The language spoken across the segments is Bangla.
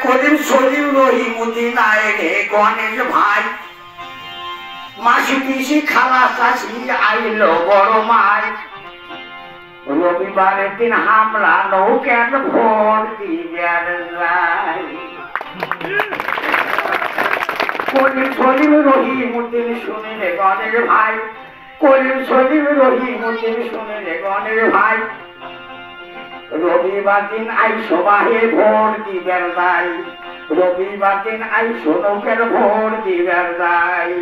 কদিন সলিম রহিমুদ্দিন আইলে গণেশ ভাই মাসি পিসি খালা চাষি আইল বড় মাই রবিবারের দিন হামলা নৌকার ভোট দিবার যাই কলিম সলিম রহিমুদ্দিন শুনিলে গণেশ ভাই কলিম সলিম রহিমুদ্দিন শুনিলে গণেশ ভাই রবিবার দিন আইসো বাহে ভোট দিবার যাই রবিবার দিন আইসো নৌকার ভোট দিবার যাই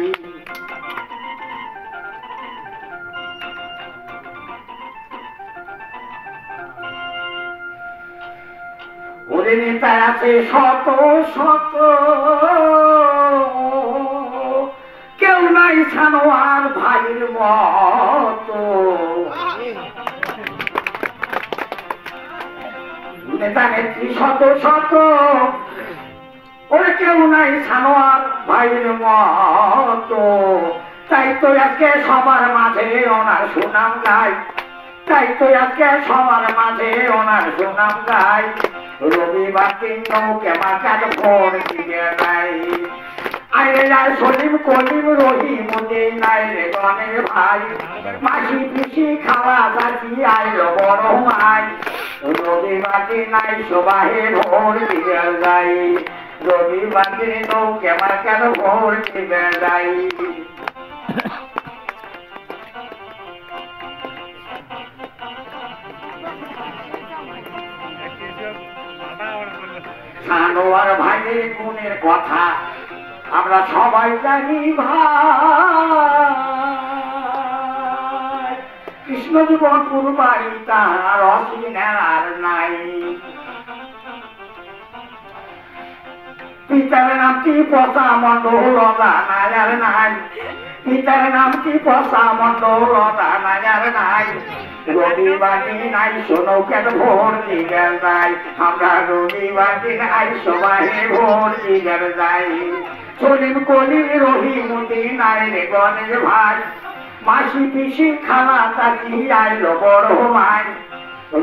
ওরে নেতা আছে শত শত কেউ নাই ছানোয়ার ভাইয়ের মতো নেতা নেত্রী শত শত ওরে কেউ নাই ছানোয়ার ভাইয়ের মতো তাই তো আজকে সবার মাঝে ওনার সুনাম গাই তাই তো আজকে সবার মাঝে ওনার সুনাম গাই রবিবার দিন নৌকে মাকার ভোট দিবে যাই আইরে যায় সলিম কলিম রহিমুদ্দিন আইরে গণেশ ভাই মাসি পিসি খাওয়া চাষি আইলো বড় মাই রবিবার দিন আইসো বাহে ভোট দিবে যাই রবিবার দিন নৌকে মাকার ভোট দিবে যাই ছানোয়ার ভাইয়ের গুণের কথা আমরা সবাই জানি ভাই কৃষ্ণ জীবন পুরবাড়ি তার অসিনার নাই পিতার নামটি পচা মন্ডল নায়ার নাই পিতার নামটি পচা মন্ডল নায়ার নাই রবিবার দিন আইসো নৌকার ভোট দিবার যাই আমরা রবিবার দিন আইসো বাহে ভোট দিবার যাই সলিম কলিম রহিমুদ্দিন আইলে গণেশ ভাই মাসি পিসি খালা চাচি আইলো বড় মাই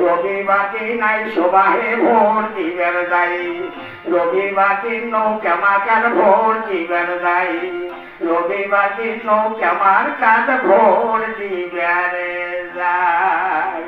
রবিবার দিন আইসো বাহে ভোট দিবার যাই রবিবার দিন নৌকা মাকার ভোট দিবার যাই রবিবার দিন নৌকা মাকার ভোট দিবার যাই